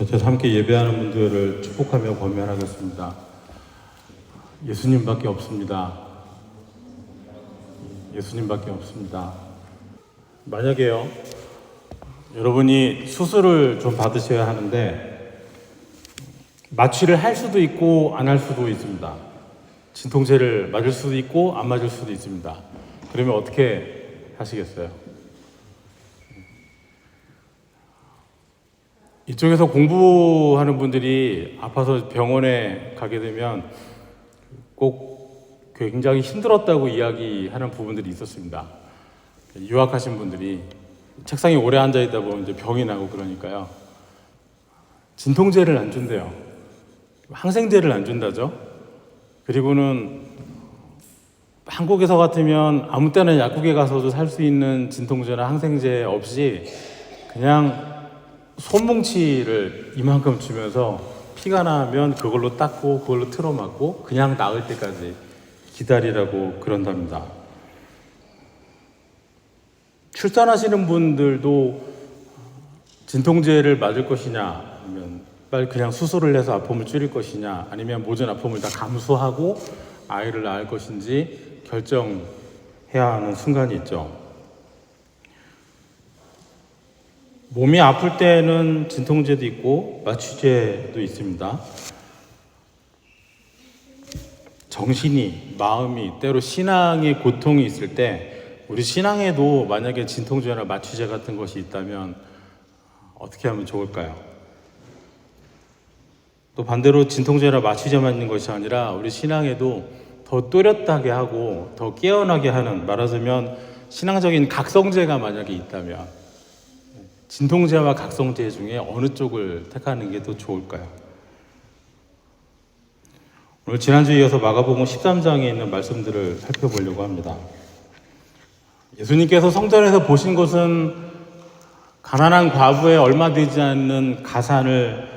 곁에서 함께 예배하는 분들을 축복하며 권면하겠습니다. 예수님밖에 없습니다. 예수님밖에 없습니다. 만약에요, 여러분이 수술을 좀 받으셔야 하는데 마취를 할 수도 있고 안 할 수도 있습니다. 진통제를 맞을 수도 있고 안 맞을 수도 있습니다. 그러면 어떻게 하시겠어요? 이쪽에서 공부하는 분들이 아파서 병원에 가게 되면 꼭 굉장히 힘들었다고 이야기하는 부분들이 있었습니다. 유학하신 분들이 책상에 오래 앉아있다 보면 이제 병이 나고 그러니까요. 진통제를 안 준대요. 항생제를 안 준다죠. 그리고는 한국에서 같으면 아무 때나 약국에 가서도 살 수 있는 진통제나 항생제 없이 그냥 손뭉치를 이만큼 주면서 피가 나면 그걸로 닦고 그걸로 틀어맞고 그냥 나을 때까지 기다리라고 그런답니다. 출산하시는 분들도 진통제를 맞을 것이냐, 아니면 빨리 그냥 수술을 해서 아픔을 줄일 것이냐, 아니면 모든 아픔을 다 감수하고 아이를 낳을 것인지 결정해야 하는 순간이 있죠. 몸이 아플 때는 진통제도 있고 마취제도 있습니다. 정신이, 마음이, 때로 신앙의 고통이 있을 때 우리 신앙에도 만약에 진통제나 마취제 같은 것이 있다면 어떻게 하면 좋을까요? 또 반대로 진통제나 마취제만 있는 것이 아니라 우리 신앙에도 더 또렷하게 하고 더 깨어나게 하는, 말하자면 신앙적인 각성제가 만약에 있다면 진통제와 각성제 중에 어느 쪽을 택하는 게 더 좋을까요? 오늘 지난주에 이어서 마가복음 13장에 있는 말씀들을 살펴보려고 합니다. 예수님께서 성전에서 보신 것은 가난한 과부의 얼마 되지 않는 가산을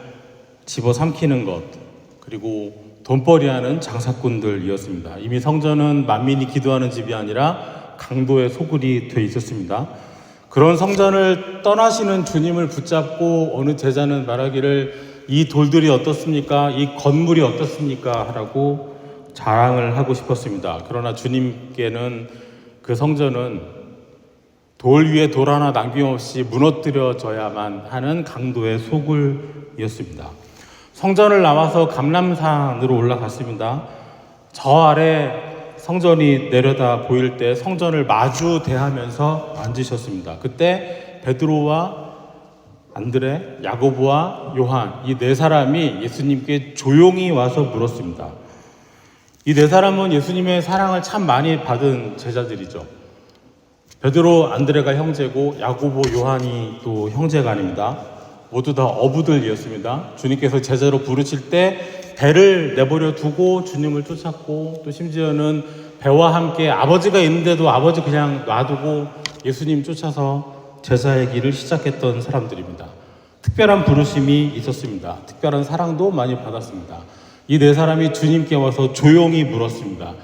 집어삼키는 것, 그리고 돈벌이하는 장사꾼들이었습니다. 이미 성전은 만민이 기도하는 집이 아니라 강도의 소굴이 되어 있었습니다. 그런 성전을 떠나시는 주님을 붙잡고 어느 제자는 말하기를 이 돌들이 어떻습니까? 이 건물이 어떻습니까? 라고 자랑을 하고 싶었습니다. 그러나 주님께는 그 성전은 돌 위에 돌 하나 남김없이 무너뜨려져야만 하는 강도의 소굴이었습니다. 성전을 나와서 감람산으로 올라갔습니다. 저 아래 성전이 내려다 보일 때 성전을 마주 대하면서 앉으셨습니다. 그때 베드로와 안드레, 야고보와 요한, 이 네 사람이 예수님께 조용히 와서 물었습니다. 이 네 사람은 예수님의 사랑을 참 많이 받은 제자들이죠. 베드로, 안드레가 형제고 야고보, 요한이 또 형제가 아닙니다. 모두 다 어부들이었습니다. 주님께서 제자로 부르실 때 배를 내버려 두고 주님을 쫓았고, 또 심지어는 배와 함께 아버지가 있는데도 아버지 그냥 놔두고 예수님 쫓아서 제자의 길을 시작했던 사람들입니다. 특별한 부르심이 있었습니다. 특별한 사랑도 많이 받았습니다. 이 네 사람이 주님께 와서 조용히 물었습니다.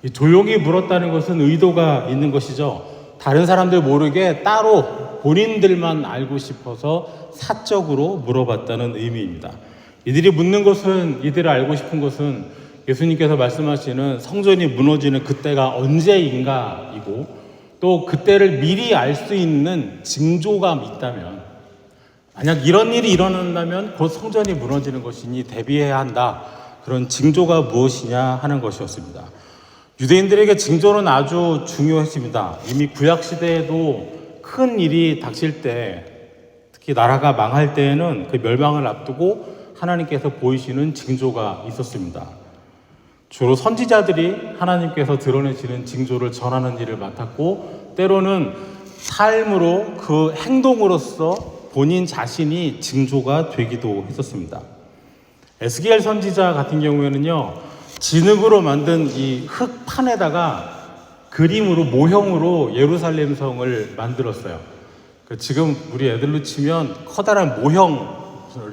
이 조용히 물었다는 것은 의도가 있는 것이죠. 다른 사람들 모르게 따로 본인들만 알고 싶어서 사적으로 물어봤다는 의미입니다. 이들이 묻는 것은, 이들이 알고 싶은 것은 예수님께서 말씀하시는 성전이 무너지는 그때가 언제인가이고, 또 그때를 미리 알 수 있는 징조가 있다면, 만약 이런 일이 일어난다면 곧 성전이 무너지는 것이니 대비해야 한다, 그런 징조가 무엇이냐 하는 것이었습니다. 유대인들에게 징조는 아주 중요했습니다. 이미 구약시대에도 큰 일이 닥칠 때, 특히 나라가 망할 때에는 그 멸망을 앞두고 하나님께서 보이시는 징조가 있었습니다. 주로 선지자들이 하나님께서 드러내시는 징조를 전하는 일을 맡았고, 때로는 삶으로 그 행동으로서 본인 자신이 징조가 되기도 했었습니다. 에스겔 선지자 같은 경우에는요, 진흙으로 만든 이 흙판에다가 그림으로, 모형으로 예루살렘 성을 만들었어요. 지금 우리 애들로 치면 커다란 모형,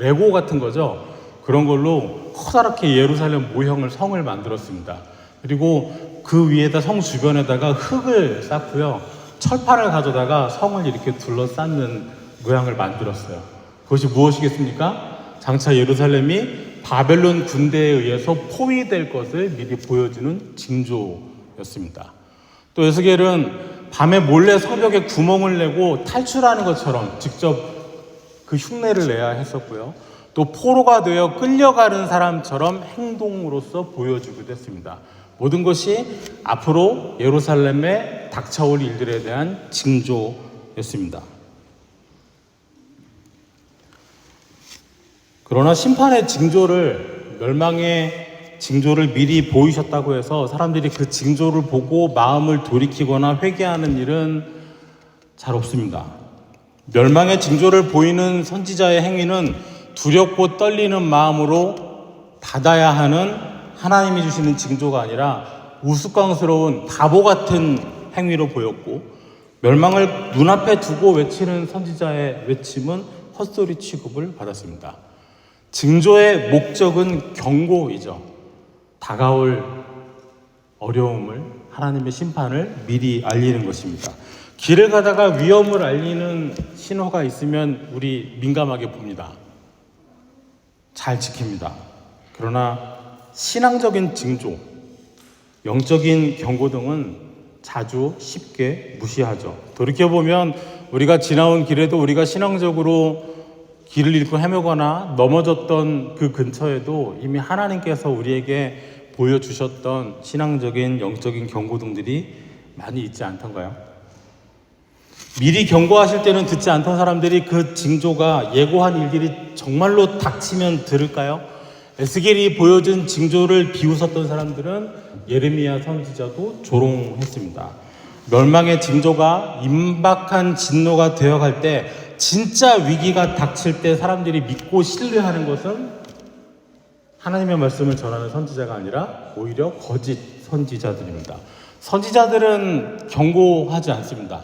레고 같은 거죠. 그런 걸로 커다랗게 예루살렘 모형을, 성을 만들었습니다. 그리고 그 위에다, 성 주변에다가 흙을 쌓고요, 철판을 가져다가 성을 이렇게 둘러싸는 모양을 만들었어요. 그것이 무엇이겠습니까? 장차 예루살렘이 바벨론 군대에 의해서 포위될 것을 미리 보여주는 징조였습니다. 또 에스겔은 밤에 몰래 성벽에 구멍을 내고 탈출하는 것처럼 직접 그 흉내를 내야 했었고요. 또 포로가 되어 끌려가는 사람처럼 행동으로서 보여주기도 했습니다. 모든 것이 앞으로 예루살렘에 닥쳐올 일들에 대한 징조였습니다. 그러나 심판의 징조를, 멸망의 징조를 미리 보이셨다고 해서 사람들이 그 징조를 보고 마음을 돌이키거나 회개하는 일은 잘 없습니다. 멸망의 징조를 보이는 선지자의 행위는 두렵고 떨리는 마음으로 받아야 하는 하나님이 주시는 징조가 아니라 우스꽝스러운 바보 같은 행위로 보였고, 멸망을 눈앞에 두고 외치는 선지자의 외침은 헛소리 취급을 받았습니다. 징조의 목적은 경고이죠. 다가올 어려움을, 하나님의 심판을 미리 알리는 것입니다. 길을 가다가 위험을 알리는 신호가 있으면 우리 민감하게 봅니다. 잘 지킵니다. 그러나 신앙적인 징조, 영적인 경고 등은 자주 쉽게 무시하죠. 돌이켜보면 우리가 지나온 길에도 우리가 신앙적으로 길을 잃고 헤매거나 넘어졌던 그 근처에도 이미 하나님께서 우리에게 보여주셨던 신앙적인 영적인 경고등들이 많이 있지 않던가요? 미리 경고하실 때는 듣지 않던 사람들이 그 징조가 예고한 일들이 정말로 닥치면 들을까요? 에스겔이 보여준 징조를 비웃었던 사람들은 예레미야 선지자도 조롱했습니다. 멸망의 징조가 임박한 진노가 되어갈 때, 진짜 위기가 닥칠 때 사람들이 믿고 신뢰하는 것은 하나님의 말씀을 전하는 선지자가 아니라 오히려 거짓 선지자들입니다. 선지자들은 경고하지 않습니다.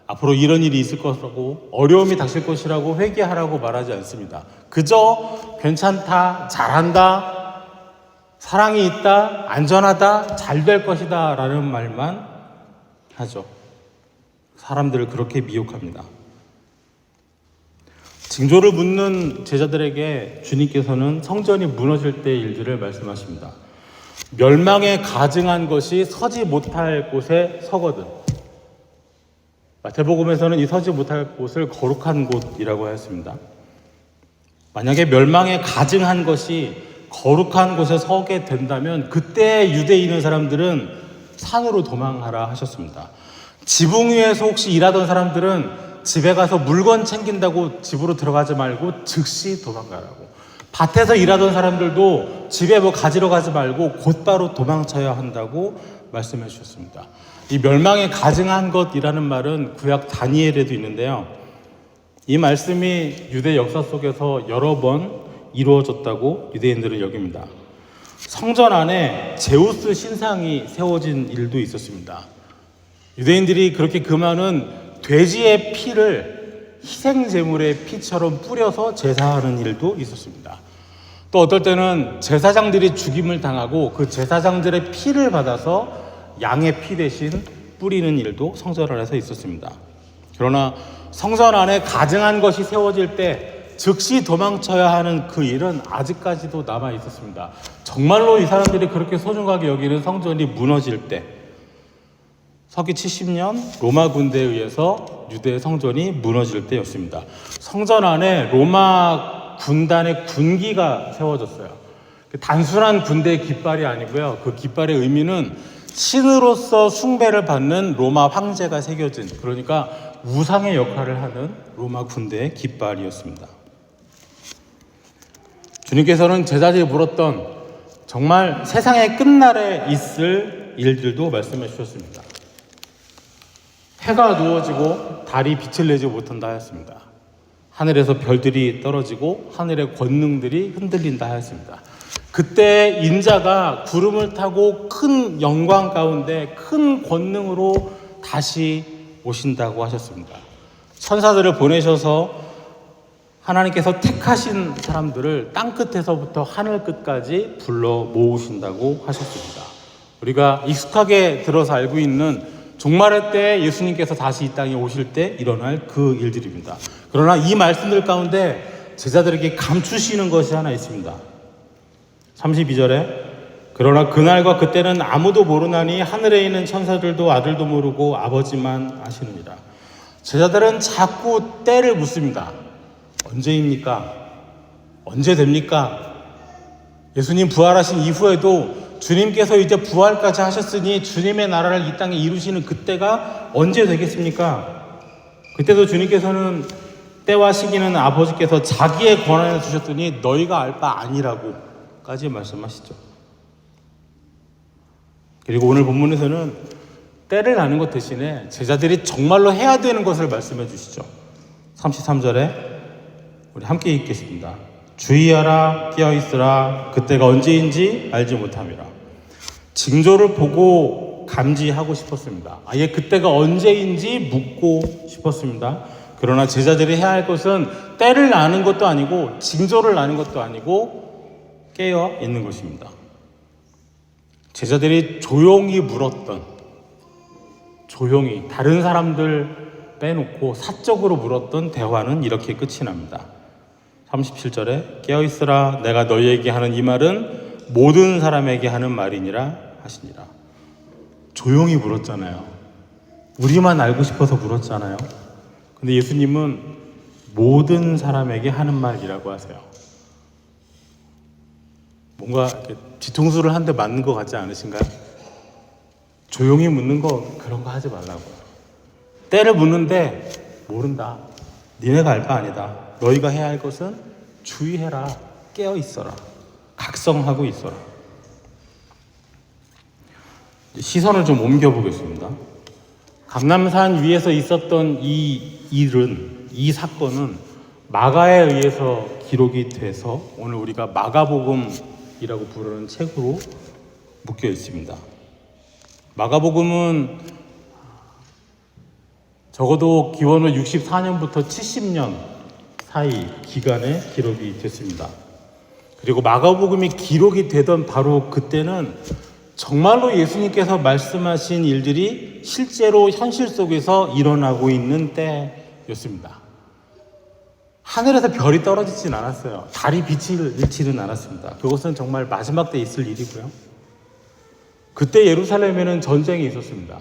앞으로 이런 일이 있을 것이라고, 어려움이 닥칠 것이라고 회개하라고 말하지 않습니다. 그저 괜찮다, 잘한다, 사랑이 있다, 안전하다, 잘 될 것이다 라는 말만 하죠. 사람들을 그렇게 미혹합니다. 징조를 묻는 제자들에게 주님께서는 성전이 무너질 때의 일들을 말씀하십니다. 멸망에 가증한 것이 서지 못할 곳에 서거든. 마태복음에서는 이 서지 못할 곳을 거룩한 곳이라고 하였습니다. 만약에 멸망에 가증한 것이 거룩한 곳에 서게 된다면 그때 유대에 있는 사람들은 산으로 도망하라 하셨습니다. 지붕 위에서 혹시 일하던 사람들은 집에 가서 물건 챙긴다고 집으로 들어가지 말고 즉시 도망가라고. 밭에서 일하던 사람들도 집에 뭐 가지러 가지 말고 곧바로 도망쳐야 한다고 말씀해 주셨습니다. 이 멸망에 가증한 것이라는 말은 구약 다니엘에도 있는데요. 이 말씀이 유대 역사 속에서 여러 번 이루어졌다고 유대인들은 여깁니다. 성전 안에 제우스 신상이 세워진 일도 있었습니다. 유대인들이 그렇게 그 많은 돼지의 피를 희생제물의 피처럼 뿌려서 제사하는 일도 있었습니다. 또 어떨 때는 제사장들이 죽임을 당하고 그 제사장들의 피를 받아서 양의 피 대신 뿌리는 일도 성전 안에서 있었습니다. 그러나 성전 안에 가증한 것이 세워질 때 즉시 도망쳐야 하는 그 일은 아직까지도 남아 있었습니다. 정말로 이 사람들이 그렇게 소중하게 여기는 성전이 무너질 때, 서기 70년 로마 군대에 의해서 유대 성전이 무너질 때였습니다. 성전 안에 로마 군단의 군기가 세워졌어요. 단순한 군대의 깃발이 아니고요. 그 깃발의 의미는 신으로서 숭배를 받는 로마 황제가 새겨진, 그러니까 우상의 역할을 하는 로마 군대의 깃발이었습니다. 주님께서는 제자들이 물었던 정말 세상의 끝날에 있을 일들도 말씀해 주셨습니다. 해가 누워지고 달이 빛을 내지 못한다 하였습니다. 하늘에서 별들이 떨어지고 하늘의 권능들이 흔들린다 하였습니다. 그때 인자가 구름을 타고 큰 영광 가운데 큰 권능으로 다시 오신다고 하셨습니다. 천사들을 보내셔서 하나님께서 택하신 사람들을 땅끝에서부터 하늘 끝까지 불러 모으신다고 하셨습니다. 우리가 익숙하게 들어서 알고 있는 종말의 때 예수님께서 다시 이 땅에 오실 때 일어날 그 일들입니다. 그러나 이 말씀들 가운데 제자들에게 감추시는 것이 하나 있습니다. 32절에 그러나 그날과 그때는 아무도 모르나니 하늘에 있는 천사들도 아들도 모르고 아버지만 아시느니라. 제자들은 자꾸 때를 묻습니다. 언제입니까? 언제 됩니까? 예수님 부활하신 이후에도 주님께서 이제 부활까지 하셨으니 주님의 나라를 이 땅에 이루시는 그때가 언제 되겠습니까? 그때도 주님께서는 때와 시기는 아버지께서 자기의 권한을 주셨더니 너희가 알 바 아니라고까지 말씀하시죠. 그리고 오늘 본문에서는 때를 아는 것 대신에 제자들이 정말로 해야 되는 것을 말씀해 주시죠. 33절에 우리 함께 읽겠습니다. 주의하라, 깨어있으라, 그때가 언제인지 알지 못함이라. 징조를 보고 감지하고 싶었습니다. 아예 그때가 언제인지 묻고 싶었습니다. 그러나 제자들이 해야 할 것은 때를 아는 것도 아니고 징조를 아는 것도 아니고 깨어 있는 것입니다. 제자들이 조용히 물었던, 조용히 다른 사람들 빼놓고 사적으로 물었던 대화는 이렇게 끝이 납니다. 37절에 깨어있으라, 내가 너희에게 하는 이 말은 모든 사람에게 하는 말이니라 하시니라. 조용히 물었잖아요. 우리만 알고 싶어서 물었잖아요. 근데 예수님은 모든 사람에게 하는 말이라고 하세요. 뭔가 뒤통수를 한 대 맞는 것 같지 않으신가요? 조용히 묻는 거 그런 거 하지 말라고요. 때를 묻는데 모른다. 니네가 알 바 아니다. 너희가 해야 할 것은 주의해라. 깨어 있어라. 각성하고 있어라. 시선을 좀 옮겨보겠습니다. 감람산 위에서 있었던 이 일은, 이 사건은 마가에 의해서 기록이 돼서 오늘 우리가 마가복음이라고 부르는 책으로 묶여 있습니다. 마가복음은 적어도 기원후 64년부터 70년 사이 기간에 기록이 됐습니다. 그리고 마가복음이 기록이 되던 바로 그때는 정말로 예수님께서 말씀하신 일들이 실제로 현실 속에서 일어나고 있는 때였습니다. 하늘에서 별이 떨어지진 않았어요. 달이 빛을 잃지는 않았습니다. 그것은 정말 마지막 때 있을 일이고요. 그때 예루살렘에는 전쟁이 있었습니다.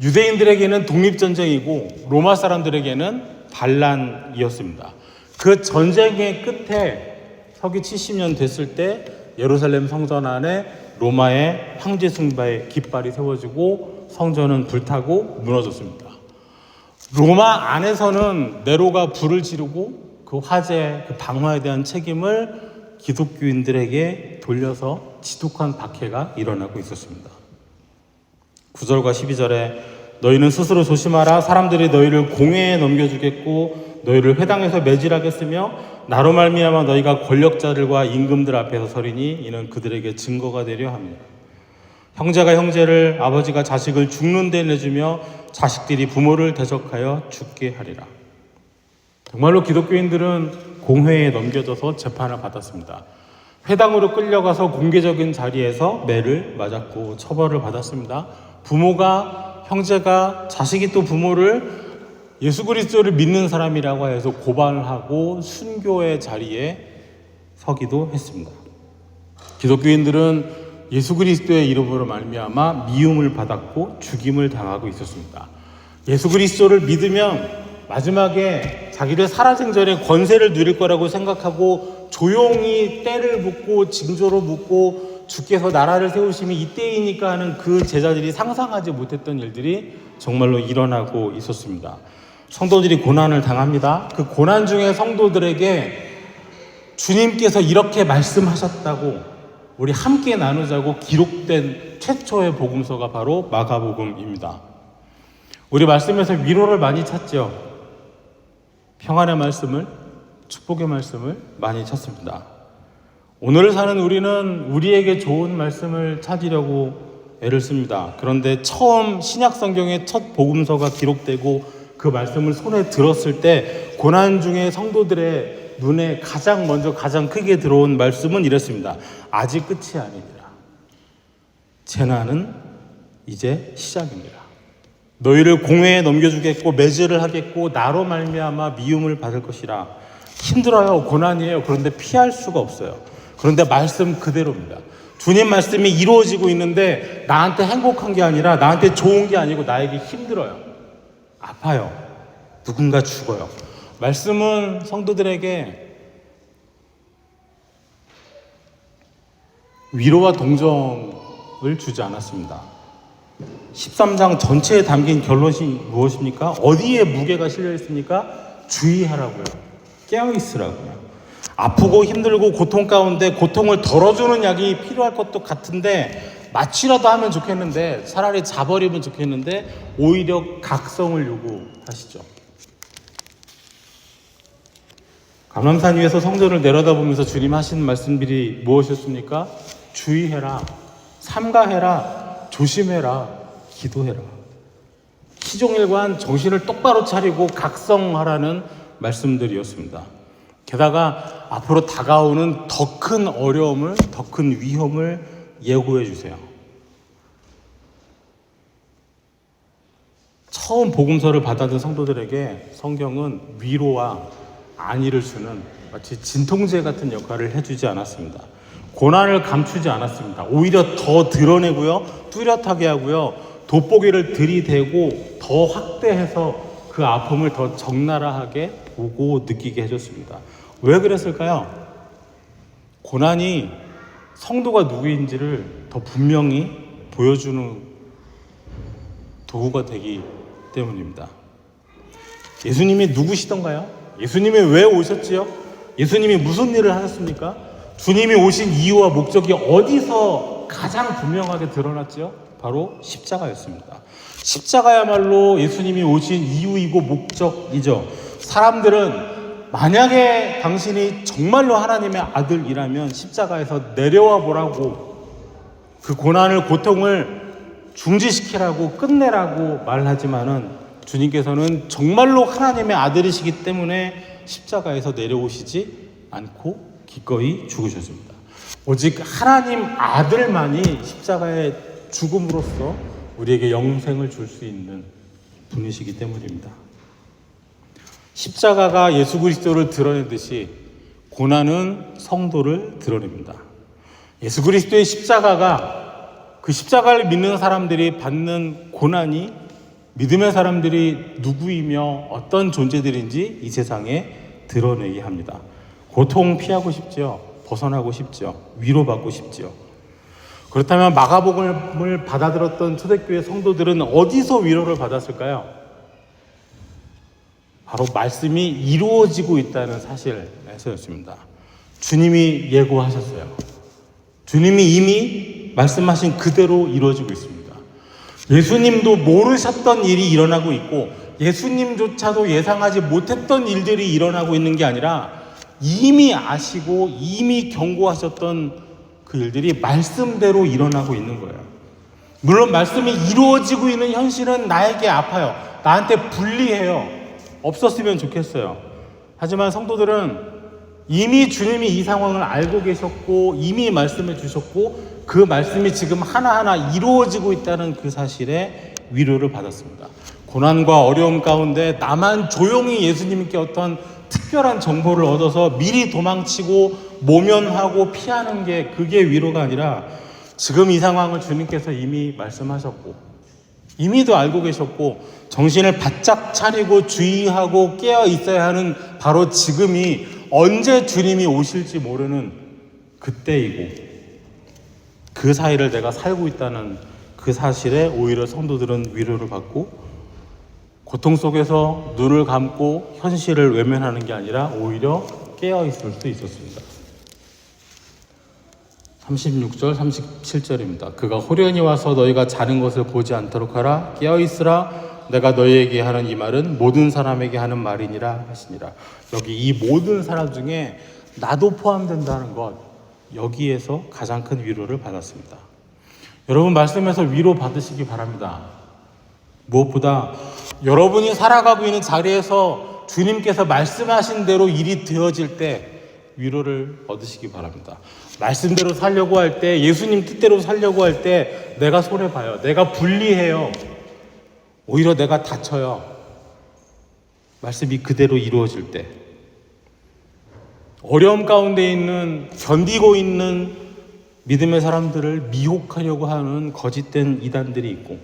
유대인들에게는 독립전쟁이고 로마 사람들에게는 반란이었습니다. 그 전쟁의 끝에 서기 70년 됐을 때 예루살렘 성전 안에 로마의 황제 숭배의 깃발이 세워지고 성전은 불타고 무너졌습니다. 로마 안에서는 네로가 불을 지르고 그 화재, 그 방화에 대한 책임을 기독교인들에게 돌려서 지독한 박해가 일어나고 있었습니다. 9절과 12절에 너희는 스스로 조심하라. 사람들이 너희를 공회에 넘겨주겠고 너희를 회당에서 매질하겠으며 나로 말미암아 너희가 권력자들과 임금들 앞에서 서리니 이는 그들에게 증거가 되려 함이라. 형제가 형제를, 아버지가 자식을 죽는 데 내주며 자식들이 부모를 대적하여 죽게 하리라. 정말로 기독교인들은 공회에 넘겨져서 재판을 받았습니다. 회당으로 끌려가서 공개적인 자리에서 매를 맞았고 처벌을 받았습니다. 부모가, 형제가, 자식이 또 부모를 예수 그리스도를 믿는 사람이라고 해서 고발을 하고 순교의 자리에 서기도 했습니다. 기독교인들은 예수 그리스도의 이름으로 말미암아 미움을 받았고 죽임을 당하고 있었습니다. 예수 그리스도를 믿으면 마지막에 자기를 살아생전에 권세를 누릴 거라고 생각하고 조용히 때를 묻고 징조로 묻고 주께서 나라를 세우심이 이때이니까 하는 그 제자들이 상상하지 못했던 일들이 정말로 일어나고 있었습니다. 성도들이 고난을 당합니다. 그 고난 중에 성도들에게 주님께서 이렇게 말씀하셨다고 우리 함께 나누자고 기록된 최초의 복음서가 바로 마가복음입니다. 우리 말씀에서 위로를 많이 찾죠. 평안의 말씀을, 축복의 말씀을 많이 찾습니다. 오늘을 사는 우리는 우리에게 좋은 말씀을 찾으려고 애를 씁니다. 그런데 처음 신약 성경의 첫 복음서가 기록되고 그 말씀을 손에 들었을 때 고난 중에 성도들의 눈에 가장 먼저 가장 크게 들어온 말씀은 이랬습니다. 아직 끝이 아니니라. 재난은 이제 시작입니다. 너희를 공회에 넘겨주겠고 매질을 하겠고 나로 말미암아 미움을 받을 것이라. 힘들어요. 고난이에요. 그런데 피할 수가 없어요. 그런데 말씀 그대로입니다. 주님 말씀이 이루어지고 있는데 나한테 행복한 게 아니라 나한테 좋은 게 아니고 나에게 힘들어요. 아파요. 누군가 죽어요. 말씀은 성도들에게 위로와 동정을 주지 않았습니다. 13장 전체에 담긴 결론이 무엇입니까? 어디에 무게가 실려 있습니까? 주의하라고요. 깨어있으라고요. 아프고 힘들고 고통 가운데 고통을 덜어주는 약이 필요할 것도 같은데 마취라도 하면 좋겠는데 차라리 자버리면 좋겠는데 오히려 각성을 요구하시죠. 감람산 위에서 성전을 내려다보면서 주님 하시는 말씀들이 무엇이었습니까? 주의해라, 삼가해라, 조심해라, 기도해라. 희종일관 정신을 똑바로 차리고 각성하라는 말씀들이었습니다. 게다가 앞으로 다가오는 더 큰 어려움을, 더 큰 위험을 예고해 주세요. 처음 복음서를 받아든 성도들에게 성경은 위로와 안위를 주는 마치 진통제 같은 역할을 해주지 않았습니다. 고난을 감추지 않았습니다. 오히려 더 드러내고요, 뚜렷하게 하고요, 돋보기를 들이대고 더 확대해서 그 아픔을 더 적나라하게 보고 느끼게 해줬습니다. 왜 그랬을까요? 고난이 성도가 누구인지를 더 분명히 보여주는 도구가 되기 때문입니다. 예수님이 누구시던가요? 예수님이 왜 오셨지요? 예수님이 무슨 일을 하셨습니까? 주님이 오신 이유와 목적이 어디서 가장 분명하게 드러났지요? 바로 십자가였습니다. 십자가야말로 예수님이 오신 이유이고 목적이죠. 사람들은 만약에 당신이 정말로 하나님의 아들이라면 십자가에서 내려와 보라고, 그 고난을, 고통을 중지시키라고, 끝내라고 말하지만은 주님께서는 정말로 하나님의 아들이시기 때문에 십자가에서 내려오시지 않고 기꺼이 죽으셨습니다. 오직 하나님 아들만이 십자가의 죽음으로써 우리에게 영생을 줄 수 있는 분이시기 때문입니다. 십자가가 예수 그리스도를 드러내듯이 고난은 성도를 드러냅니다. 예수 그리스도의 십자가가, 그 십자가를 믿는 사람들이 받는 고난이 믿음의 사람들이 누구이며 어떤 존재들인지 이 세상에 드러내게 합니다. 고통 피하고 싶지요. 벗어나고 싶지요. 위로받고 싶지요. 그렇다면 마가복음을 받아들였던 초대교회 성도들은 어디서 위로를 받았을까요? 바로 말씀이 이루어지고 있다는 사실에서였습니다. 주님이 예고하셨어요. 주님이 이미 말씀하신 그대로 이루어지고 있습니다. 예수님도 모르셨던 일이 일어나고 있고 예수님조차도 예상하지 못했던 일들이 일어나고 있는 게 아니라 이미 아시고 이미 경고하셨던 그 일들이 말씀대로 일어나고 있는 거예요. 물론 말씀이 이루어지고 있는 현실은 나에게 아파요. 나한테 불리해요. 없었으면 좋겠어요. 하지만 성도들은 이미 주님이 이 상황을 알고 계셨고 이미 말씀해 주셨고 그 말씀이 지금 하나하나 이루어지고 있다는 그 사실에 위로를 받았습니다. 고난과 어려움 가운데 나만 조용히 예수님께 어떤 특별한 정보를 얻어서 미리 도망치고 모면하고 피하는 게 그게 위로가 아니라 지금 이 상황을 주님께서 이미 말씀하셨고 이미도 알고 계셨고 정신을 바짝 차리고 주의하고 깨어 있어야 하는 바로 지금이 언제 주님이 오실지 모르는 그때이고 그 사이를 내가 살고 있다는 그 사실에 오히려 성도들은 위로를 받고 고통 속에서 눈을 감고 현실을 외면하는 게 아니라 오히려 깨어 있을 수 있었습니다. 36절 37절입니다. 그가 호련히 와서 너희가 자는 것을 보지 않도록 하라. 깨어 있으라. 내가 너희에게 하는 이 말은 모든 사람에게 하는 말이니라 하시니라. 여기 이 모든 사람 중에 나도 포함된다는 것, 여기에서 가장 큰 위로를 받았습니다. 여러분 말씀에서 위로 받으시기 바랍니다. 무엇보다 여러분이 살아가고 있는 자리에서 주님께서 말씀하신 대로 일이 되어질 때 위로를 얻으시기 바랍니다. 말씀대로 살려고 할 때, 예수님 뜻대로 살려고 할 때 내가 손해봐요. 내가 불리해요. 오히려 내가 다쳐요. 말씀이 그대로 이루어질 때. 어려움 가운데 있는, 견디고 있는 믿음의 사람들을 미혹하려고 하는 거짓된 이단들이 있고,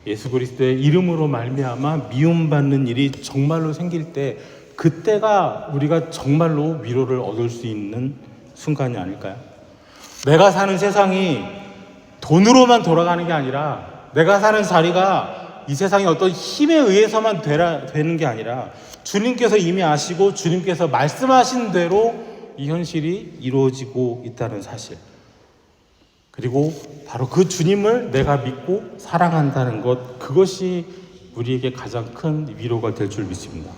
예수 그리스도의 이름으로 말미암아 미움받는 일이 정말로 생길 때, 그때가 우리가 정말로 위로를 얻을 수 있는 순간이 아닐까요? 내가 사는 세상이 돈으로만 돌아가는 게 아니라, 내가 사는 자리가 이 세상의 어떤 힘에 의해서만 되는 게 아니라, 주님께서 이미 아시고 주님께서 말씀하신 대로 이 현실이 이루어지고 있다는 사실, 그리고 바로 그 주님을 내가 믿고 사랑한다는 것, 그것이 우리에게 가장 큰 위로가 될 줄 믿습니다.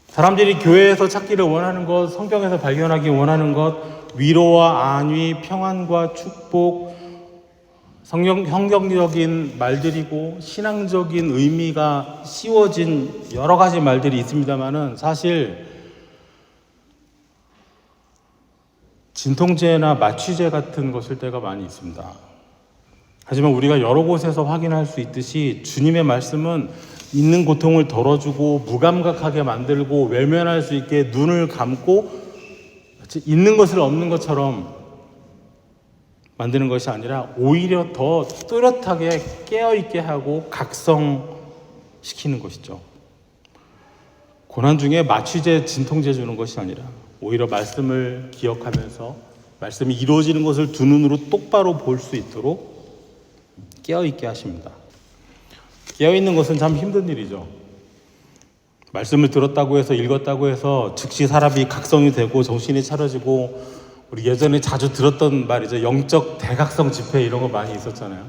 사람들이 교회에서 찾기를 원하는 것, 성경에서 발견하기 원하는 것, 위로와 안위, 평안과 축복, 성경적인 말들이고 신앙적인 의미가 씌워진 여러 가지 말들이 있습니다만은, 사실 진통제나 마취제 같은 것일 때가 많이 있습니다. 하지만 우리가 여러 곳에서 확인할 수 있듯이 주님의 말씀은 있는 고통을 덜어주고 무감각하게 만들고 외면할 수 있게 눈을 감고 있는 것을 없는 것처럼 만드는 것이 아니라 오히려 더 뚜렷하게 깨어있게 하고 각성시키는 것이죠. 고난 중에 마취제, 진통제 주는 것이 아니라 오히려 말씀을 기억하면서 말씀이 이루어지는 것을 두 눈으로 똑바로 볼 수 있도록 깨어있게 하십니다. 깨어있는 것은 참 힘든 일이죠. 말씀을 들었다고 해서, 읽었다고 해서 즉시 사람이 각성이 되고 정신이 차려지고, 우리 예전에 자주 들었던 말이죠. 영적 대각성 집회, 이런 거 많이 있었잖아요.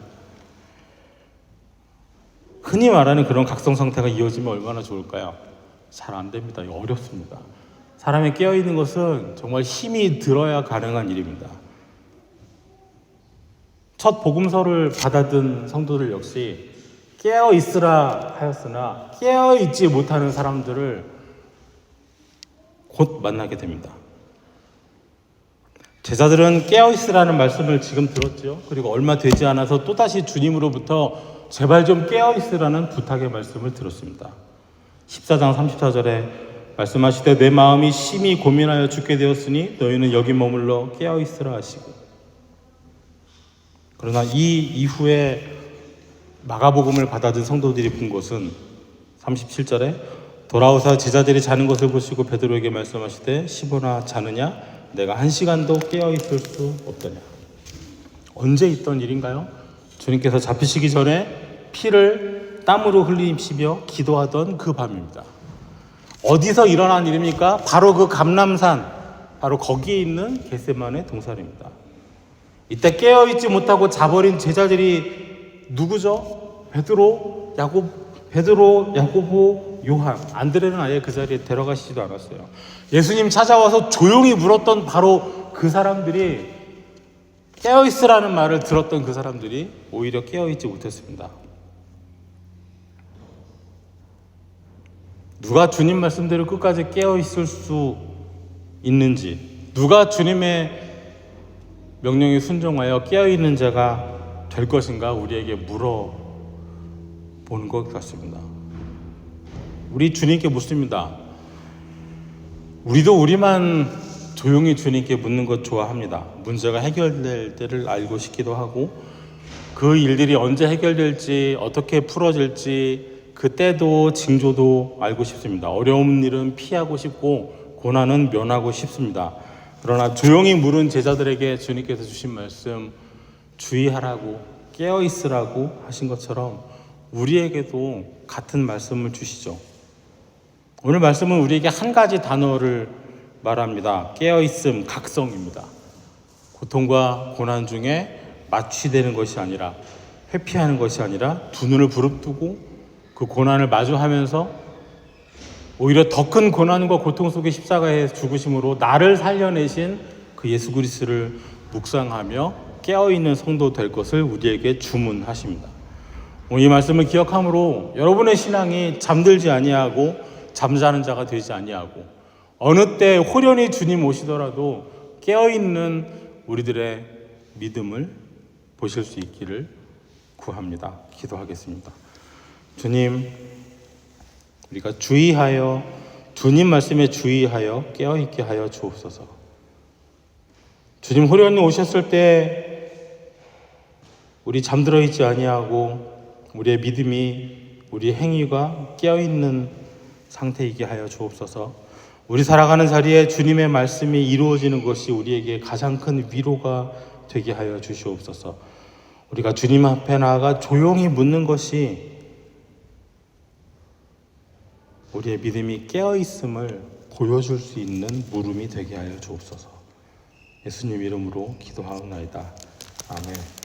흔히 말하는 그런 각성 상태가 이어지면 얼마나 좋을까요? 잘 안 됩니다. 어렵습니다. 사람이 깨어있는 것은 정말 힘이 들어야 가능한 일입니다. 첫 복음서를 받아든 성도들 역시 깨어있으라 하였으나 깨어있지 못하는 사람들을 곧 만나게 됩니다. 제자들은 깨어있으라는 말씀을 지금 들었죠. 그리고 얼마 되지 않아서 또다시 주님으로부터 제발 좀 깨어있으라는 부탁의 말씀을 들었습니다. 14장 34절에 말씀하시되 내 마음이 심히 고민하여 죽게 되었으니 너희는 여기 머물러 깨어있으라 하시고, 그러나 이 이후에 마가복음을 받아든 성도들이 본 것은 37절에 돌아오사 제자들이 자는 것을 보시고 베드로에게 말씀하시되 시보나 자느냐? 내가 1시간도 깨어있을 수 없더냐. 언제 있던 일인가요? 주님께서 잡히시기 전에 피를 땀으로 흘리시며 기도하던 그 밤입니다. 어디서 일어난 일입니까? 바로 그 감람산, 바로 거기에 있는 겟세마네 동산입니다. 이때 깨어있지 못하고 자버린 제자들이 누구죠? 베드로, 야고보, 요한, 안드레는 아예 그 자리에 데려가시지도 않았어요. 예수님 찾아와서 조용히 물었던 바로 그 사람들이, 깨어있으라는 말을 들었던 그 사람들이 오히려 깨어있지 못했습니다. 누가 주님 말씀대로 끝까지 깨어있을 수 있는지, 누가 주님의 명령에 순종하여 깨어있는 자가 될 것인가 우리에게 물어보는 것 같습니다. 우리 주님께 묻습니다. 우리도 우리만 조용히 주님께 묻는 것 좋아합니다. 문제가 해결될 때를 알고 싶기도 하고, 그 일들이 언제 해결될지, 어떻게 풀어질지 그 때도 징조도 알고 싶습니다. 어려운 일은 피하고 싶고 고난은 면하고 싶습니다. 그러나 조용히 물은 제자들에게 주님께서 주신 말씀, 주의하라고, 깨어있으라고 하신 것처럼 우리에게도 같은 말씀을 주시죠. 오늘 말씀은 우리에게 한 가지 단어를 말합니다. 깨어있음, 각성입니다. 고통과 고난 중에 마취되는 것이 아니라, 회피하는 것이 아니라 두 눈을 부릅뜨고 그 고난을 마주하면서 오히려 더 큰 고난과 고통 속에 십자가의 죽으심으로 나를 살려내신 그 예수 그리스도를 묵상하며 깨어있는 성도 될 것을 우리에게 주문하십니다. 오늘 이 말씀을 기억함으로 여러분의 신앙이 잠들지 아니하고 잠자는 자가 되지 아니하고, 어느 때 호련히 주님 오시더라도 깨어있는 우리들의 믿음을 보실 수 있기를 구합니다. 기도하겠습니다. 주님, 우리가 주의하여 주님 말씀에 주의하여 깨어있게 하여 주옵소서. 주님 호련히 오셨을 때 우리 잠들어 있지 아니하고 우리의 믿음이, 우리의 행위가 깨어있는 상태이게 하여 주옵소서. 우리 살아가는 자리에 주님의 말씀이 이루어지는 것이 우리에게 가장 큰 위로가 되게 하여 주시옵소서. 우리가 주님 앞에 나아가 조용히 묻는 것이 우리의 믿음이 깨어있음을 보여줄 수 있는 물음이 되게 하여 주옵소서. 예수님 이름으로 기도하옵나이다. 아멘.